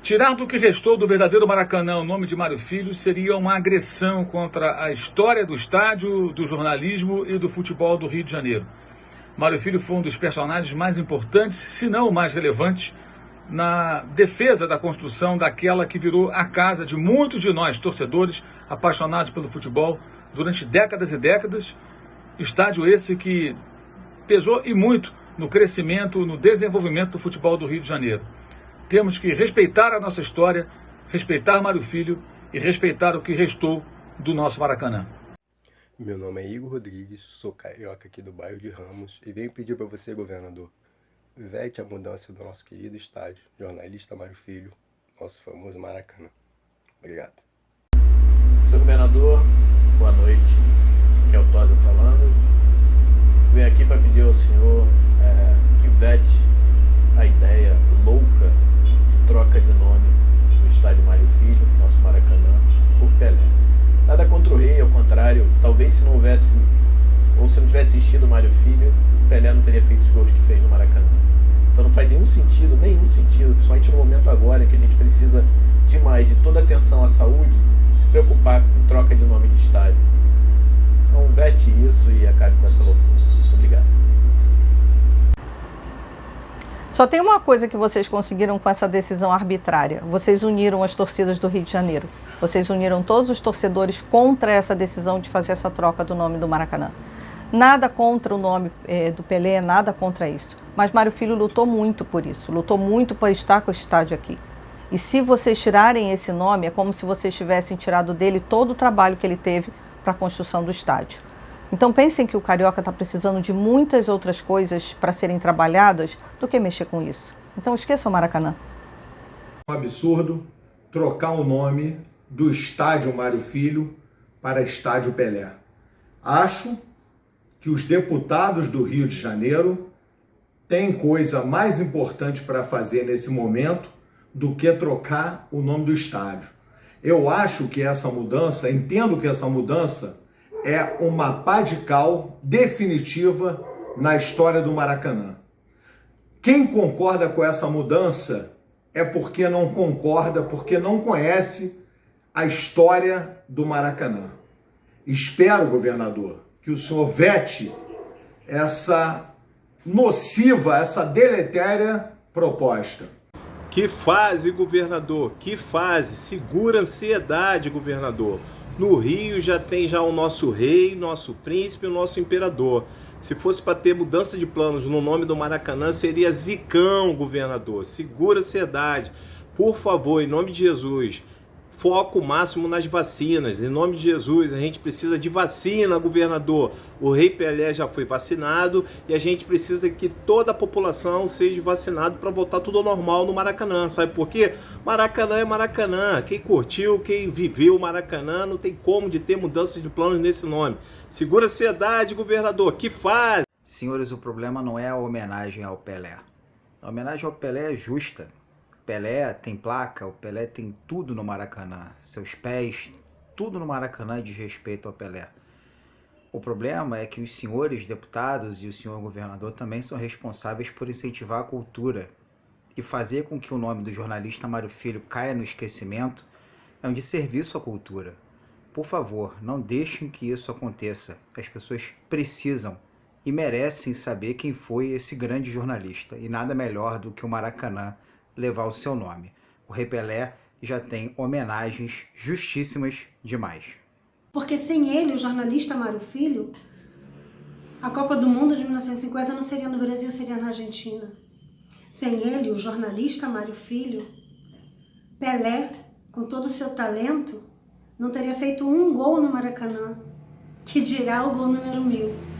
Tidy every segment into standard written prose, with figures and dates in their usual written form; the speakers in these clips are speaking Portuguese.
Tirar do que restou do verdadeiro Maracanã o nome de Mário Filho seria uma agressão contra a história do estádio, do jornalismo e do futebol do Rio de Janeiro. Mário Filho foi um dos personagens mais importantes, se não o mais relevante, na defesa da construção daquela que virou a casa de muitos de nós, torcedores apaixonados pelo futebol, durante décadas e décadas. Estádio esse que pesou e muito no crescimento, no desenvolvimento do futebol do Rio de Janeiro. Temos que respeitar a nossa história, respeitar Mário Filho e respeitar o que restou do nosso Maracanã. Meu nome é Igor Rodrigues, sou carioca aqui do bairro de Ramos e venho pedir para você, governador, vete a mudança do nosso querido estádio, jornalista Mário Filho, nosso famoso Maracanã. Obrigado. Senhor governador, boa noite. Aqui é o Tosa falando. Venho aqui para pedir ao senhor que vete a ideia louca de troca de nome do estádio Mário Filho, nosso Maracanã, por Pelé. Nada contra o rei, ao contrário, talvez se não houvesse, ou se não tivesse existido o Mário Filho, Pelé não teria feito os gols que fez no Maracanã. Então não faz nenhum sentido, principalmente no momento agora em que a gente precisa demais de toda atenção à saúde, se preocupar com troca de nome de estádio. Então vete isso e acabe com essa loucura. Obrigado. Só tem uma coisa que vocês conseguiram com essa decisão arbitrária. Vocês uniram as torcidas do Rio de Janeiro. Vocês uniram todos os torcedores contra essa decisão de fazer essa troca do nome do Maracanã. Nada contra o nome do Pelé, nada contra isso. Mas Mário Filho lutou muito por isso, lutou muito para estar com o estádio aqui. E se vocês tirarem esse nome, é como se vocês tivessem tirado dele todo o trabalho que ele teve para a construção do estádio. Então pensem que o Carioca está precisando de muitas outras coisas para serem trabalhadas do que mexer com isso. Então esqueçam o Maracanã. Um absurdo trocar o nome do estádio Mário Filho para estádio Pelé. Acho que os deputados do Rio de Janeiro têm coisa mais importante para fazer nesse momento do que trocar o nome do estádio. Eu acho que essa mudança, entendo que essa mudança é uma pá de cal definitiva na história do Maracanã. Quem concorda com essa mudança é porque não concorda, porque não conhece a história do Maracanã. Espero, governador, que o senhor vete essa nociva, essa deletéria proposta. Que fase, governador, que fase. Segura a ansiedade, governador. No Rio já tem o nosso rei, nosso príncipe e o nosso imperador. Se fosse para ter mudança de planos no nome do Maracanã, seria Zicão, governador. Segura a ansiedade. Por favor, em nome de Jesus, foco máximo nas vacinas. Em nome de Jesus, a gente precisa de vacina, governador. O rei Pelé já foi vacinado e a gente precisa que toda a população seja vacinada para voltar tudo ao normal no Maracanã. Sabe por quê? Maracanã é Maracanã. Quem curtiu, quem viveu o Maracanã, não tem como de ter mudança de planos nesse nome. Segura a ansiedade, governador. Que faz? Senhores, o problema não é a homenagem ao Pelé. A homenagem ao Pelé é justa. Pelé tem placa, o Pelé tem tudo no Maracanã, seus pés, tudo no Maracanã diz respeito ao Pelé. O problema é que os senhores deputados e o senhor governador também são responsáveis por incentivar a cultura e fazer com que o nome do jornalista Mário Filho caia no esquecimento é um desserviço à cultura. Por favor, não deixem que isso aconteça. As pessoas precisam e merecem saber quem foi esse grande jornalista e nada melhor do que o Maracanã levar o seu nome. O rei Pelé já tem homenagens justíssimas demais. Porque sem ele, o jornalista Mário Filho, a Copa do Mundo de 1950 não seria no Brasil, seria na Argentina. Sem ele, o jornalista Mário Filho, Pelé, com todo o seu talento, não teria feito um gol no Maracanã, que dirá o gol número 1000.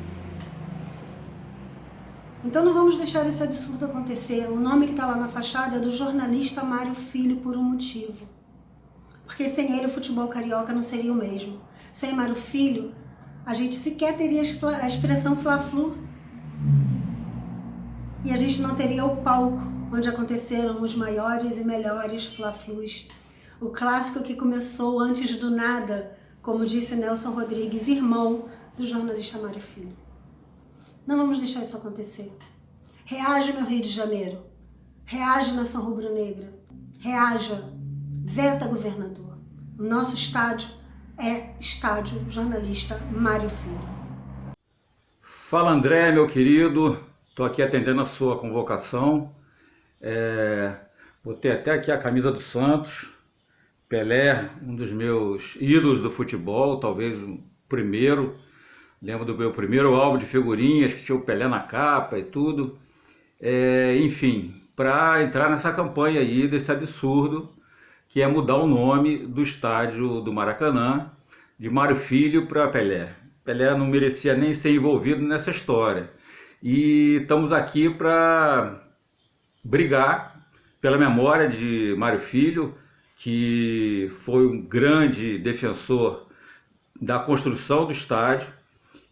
Então não vamos deixar esse absurdo acontecer. O nome que está lá na fachada é do jornalista Mário Filho por um motivo. Porque sem ele o futebol carioca não seria o mesmo. Sem Mário Filho, a gente sequer teria a expressão Fla-Flu. E a gente não teria o palco onde aconteceram os maiores e melhores Fla-Flus. O clássico que começou antes do nada, como disse Nelson Rodrigues, irmão do jornalista Mário Filho. Não vamos deixar isso acontecer. Reage, meu Rio de Janeiro. Reage, nação rubro-negra. reaja, veta governador. O nosso estádio é Estádio Jornalista Mário Filho. Fala André, meu querido, estou aqui atendendo a sua convocação. Botei até aqui a camisa do Santos. Pelé, um dos meus ídolos do futebol, talvez o primeiro. Lembro do meu primeiro álbum de figurinhas, que tinha o Pelé na capa e tudo. Enfim, para entrar nessa campanha aí desse absurdo, que é mudar o nome do estádio do Maracanã, de Mário Filho para Pelé. Pelé não merecia nem ser envolvido nessa história. E estamos aqui para brigar pela memória de Mário Filho, que foi um grande defensor da construção do estádio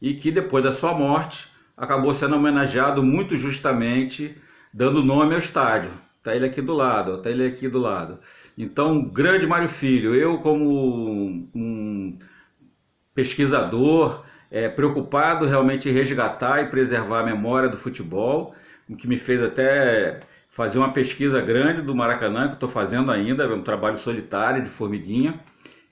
e que depois da sua morte acabou sendo homenageado muito justamente, dando nome ao estádio. Está ele aqui do lado, está ele aqui do lado. Então, grande Mário Filho, eu como um pesquisador, preocupado realmente em resgatar e preservar a memória do futebol, o que me fez até fazer uma pesquisa grande do Maracanã, que estou fazendo ainda, é um trabalho solitário de formiguinha,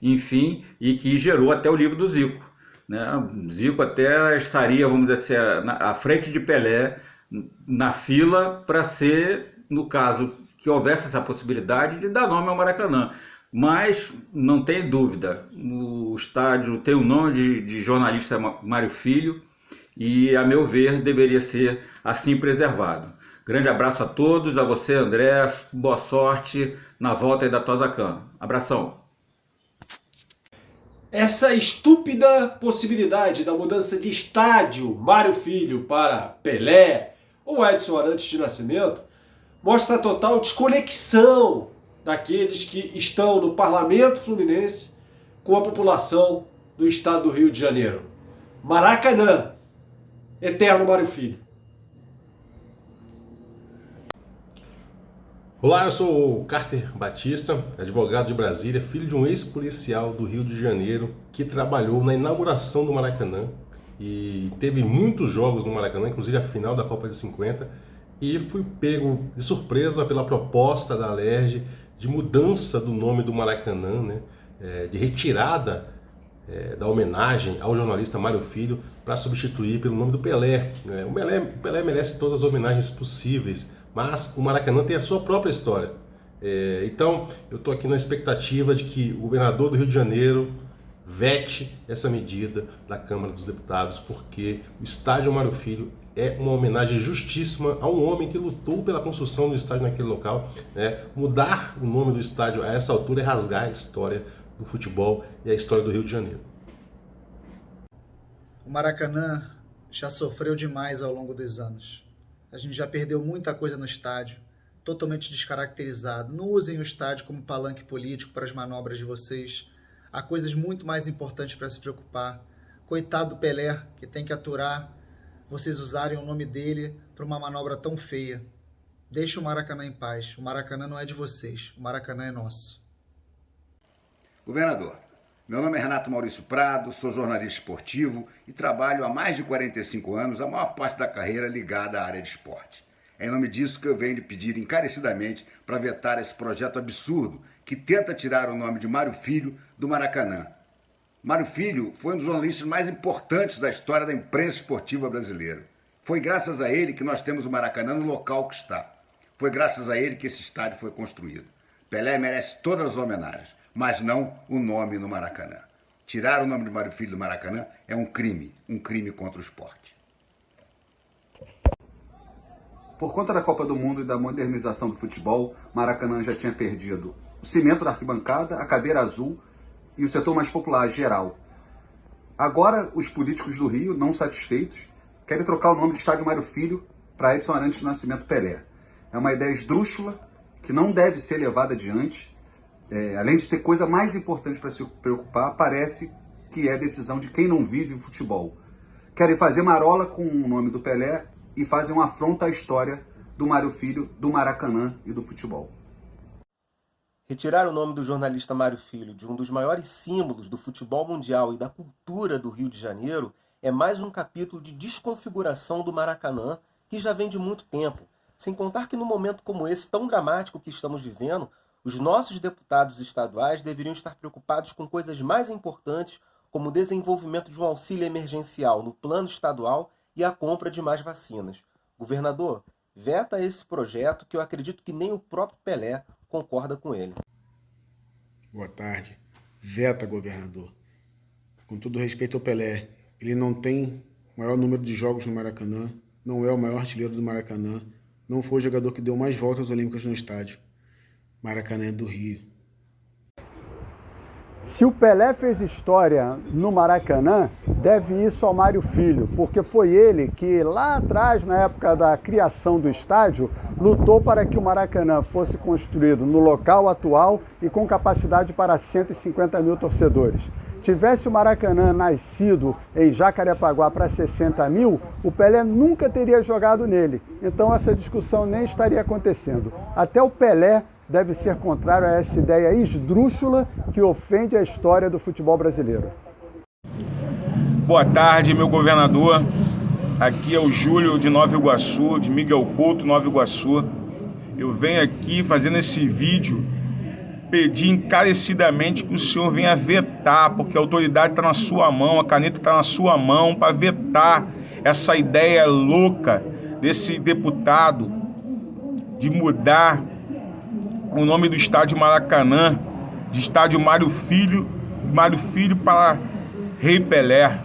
enfim, e que gerou até o livro do Zico. Né? Zico até estaria, vamos dizer assim, à frente de Pelé, na fila para ser, no caso que houvesse essa possibilidade, de dar nome ao Maracanã. Mas não tem dúvida, o estádio tem o nome de jornalista Mário Filho e, a meu ver, deveria ser assim preservado. Grande abraço a todos, a você André, boa sorte na volta aí da Tosacan. Abração. Essa estúpida possibilidade da mudança de estádio Mário Filho para Pelé ou Edson Arantes de Nascimento mostra a total desconexão daqueles que estão no Parlamento Fluminense com a população do estado do Rio de Janeiro. Maracanã, eterno Mário Filho. Olá, eu sou o Carter Batista, advogado de Brasília, filho de um ex-policial do Rio de Janeiro que trabalhou na inauguração do Maracanã e teve muitos jogos no Maracanã, inclusive a final da Copa de 50, e fui pego de surpresa pela proposta da Alerj de mudança do nome do Maracanã, né, de retirada da homenagem ao jornalista Mário Filho para substituir pelo nome do Pelé. O Pelé merece todas as homenagens possíveis, mas o Maracanã tem a sua própria história. Então, eu estou aqui na expectativa de que o governador do Rio de Janeiro vete essa medida da Câmara dos Deputados, porque o estádio Mário Filho é uma homenagem justíssima a um homem que lutou pela construção do estádio naquele local. Mudar o nome do estádio a essa altura é rasgar a história do futebol e a história do Rio de Janeiro. O Maracanã já sofreu demais ao longo dos anos. A gente já perdeu muita coisa no estádio, totalmente descaracterizado. Não usem o estádio como palanque político para as manobras de vocês. Há coisas muito mais importantes para se preocupar. Coitado do Pelé, que tem que aturar vocês usarem o nome dele para uma manobra tão feia. Deixe o Maracanã em paz. O Maracanã não é de vocês, o Maracanã é nosso. Governador, meu nome é Renato Maurício Prado, sou jornalista esportivo e trabalho há mais de 45 anos, a maior parte da carreira ligada à área de esporte. É em nome disso que eu venho lhe pedir encarecidamente para vetar esse projeto absurdo que tenta tirar o nome de Mário Filho do Maracanã. Mário Filho foi um dos jornalistas mais importantes da história da imprensa esportiva brasileira. Foi graças a ele que nós temos o Maracanã no local que está. Foi graças a ele que esse estádio foi construído. Pelé merece todas as homenagens, mas não o nome no Maracanã. Tirar o nome de Mário Filho do Maracanã é um crime contra o esporte. Por conta da Copa do Mundo e da modernização do futebol, Maracanã já tinha perdido o cimento da arquibancada, a cadeira azul e o setor mais popular, geral. Agora, os políticos do Rio, não satisfeitos, querem trocar o nome de Estádio Mário Filho para Edson Arantes do Nascimento Pelé. É uma ideia esdrúxula que não deve ser levada adiante. Além de ter coisa mais importante para se preocupar, parece que é decisão de quem não vive o futebol. Querem fazer marola com o nome do Pelé e fazem uma afronta à história do Mário Filho, do Maracanã e do futebol. Retirar o nome do jornalista Mário Filho de um dos maiores símbolos do futebol mundial e da cultura do Rio de Janeiro é mais um capítulo de desconfiguração do Maracanã que já vem de muito tempo. Sem contar que num momento como esse, tão dramático que estamos vivendo, Os nossos deputados estaduais deveriam estar preocupados com coisas mais importantes, como o desenvolvimento de um auxílio emergencial no plano estadual e a compra de mais vacinas. Governador, veta esse projeto que eu acredito que nem o próprio Pelé concorda com ele. Boa tarde. Veta, governador. Com todo respeito ao Pelé, ele não tem o maior número de jogos no Maracanã, não é o maior artilheiro do Maracanã, não foi o jogador que deu mais voltas olímpicas no estádio. Maracanã é do Rio. Se o Pelé fez história no Maracanã, deve isso ao Mário Filho, porque foi ele que lá atrás, na época da criação do estádio, lutou para que o Maracanã fosse construído no local atual e com capacidade para 150 mil torcedores. Tivesse o Maracanã nascido em Jacarepaguá para 60 mil, o Pelé nunca teria jogado nele. Então essa discussão nem estaria acontecendo. Até o Pelé deve ser contrário a essa ideia esdrúxula que ofende a história do futebol brasileiro. Boa tarde, meu governador. Aqui é o Júlio de Nova Iguaçu, de Miguel Couto, Nova Iguaçu. Eu venho aqui fazendo esse vídeo pedir encarecidamente que o senhor venha vetar, porque a autoridade está na sua mão, a caneta está na sua mão para vetar essa ideia louca desse deputado de mudar o nome do estádio Maracanã, de estádio Mário Filho para Rei Pelé.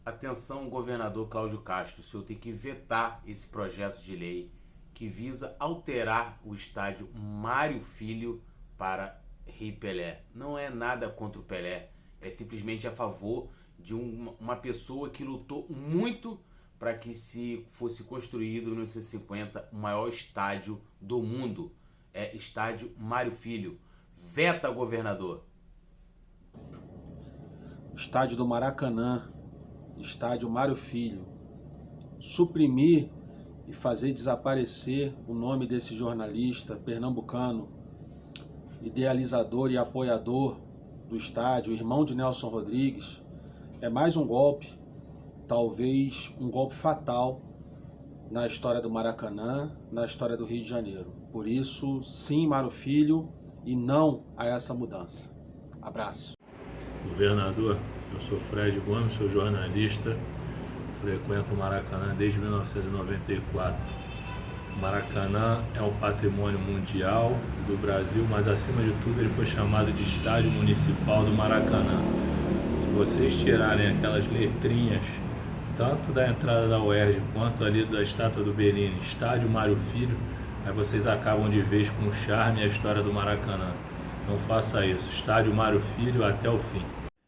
Atenção, governador Cláudio Castro, o senhor tem que vetar esse projeto de lei que visa alterar o estádio Mário Filho para Rei Pelé. Não é nada contra o Pelé, é simplesmente a favor de uma pessoa que lutou muito para que se fosse construído nos 1950 o maior estádio do mundo. É estádio Mário Filho. Veta, governador. Estádio do Maracanã, estádio Mário Filho. Suprimir e fazer desaparecer o nome desse jornalista pernambucano, idealizador e apoiador do estádio, irmão de Nelson Rodrigues, é mais um golpe, talvez um golpe fatal na história do Maracanã, na história do Rio de Janeiro. Por isso, sim, Mário Filho, e não a essa mudança. Abraço. Governador, eu sou Fred Gomes, sou jornalista, frequento o Maracanã desde 1994. O Maracanã é um patrimônio mundial do Brasil, mas acima de tudo ele foi chamado de Estádio Municipal do Maracanã. Se vocês tirarem aquelas letrinhas, tanto da entrada da UERJ quanto ali da estátua do Bellini, Estádio Mário Filho, aí vocês acabam de vez com o charme e a história do Maracanã. Não faça isso. Estádio Mário Filho até o fim.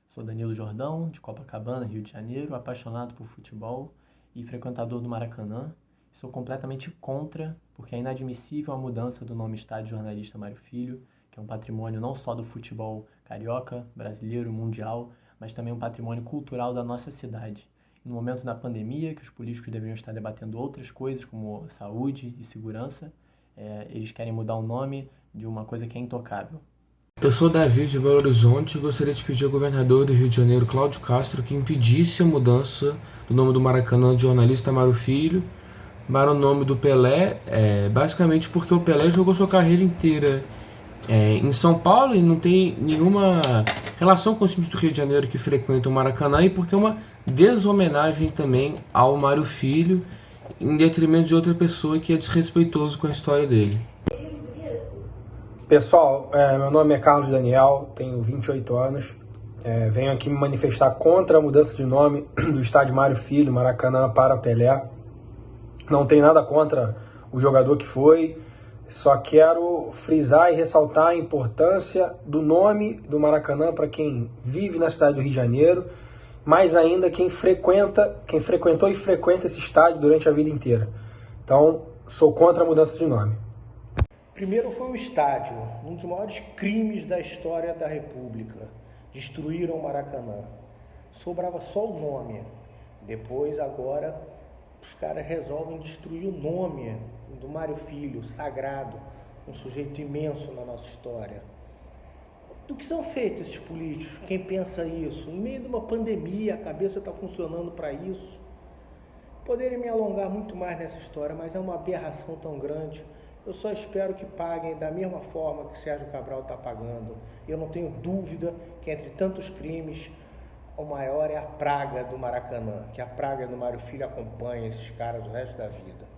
Sou Danilo Jordão, de Copacabana, Rio de Janeiro, apaixonado por futebol e frequentador do Maracanã. Sou completamente contra, porque é inadmissível a mudança do nome Estádio Jornalista Mário Filho, que é um patrimônio não só do futebol carioca, brasileiro, mundial, mas também um patrimônio cultural da nossa cidade. No momento da pandemia, que os políticos deveriam estar debatendo outras coisas, como saúde e segurança, eles querem mudar o nome de uma coisa que é intocável. Eu sou Davi de Belo Horizonte e gostaria de pedir ao governador do Rio de Janeiro, Cláudio Castro, que impedisse a mudança do nome do Maracanã de jornalista Mário Filho para o nome do Pelé, basicamente porque o Pelé jogou sua carreira inteira em São Paulo e não tem nenhuma relação com os times do Rio de Janeiro que frequentam o Maracanã, e porque é uma deshomenagem também ao Mário Filho, em detrimento de outra pessoa que é desrespeitoso com a história dele. Pessoal, meu nome é Carlos Daniel, tenho 28 anos, venho aqui me manifestar contra a mudança de nome do estádio Mário Filho, Maracanã, para Pelé. Não tenho nada contra o jogador que foi, só quero frisar e ressaltar a importância do nome do Maracanã para quem vive na cidade do Rio de Janeiro, mais ainda quem frequentou e frequenta esse estádio durante a vida inteira. Então, sou contra a mudança de nome. Primeiro foi o estádio, um dos maiores crimes da história da República. Destruíram o Maracanã. Sobrava só o nome. Depois, agora, os caras resolvem destruir o nome do Mário Filho, sagrado, um sujeito imenso na nossa história. Do que são feitos esses políticos? Quem pensa isso? Em meio de uma pandemia, a cabeça está funcionando para isso. Poderia me alongar muito mais nessa história, mas é uma aberração tão grande Eu só espero que paguem da mesma forma que Sérgio Cabral está pagando. Eu não tenho dúvida que entre tantos crimes, o maior é a praga do Maracanã, que a praga do Mário Filho acompanha esses caras o resto da vida.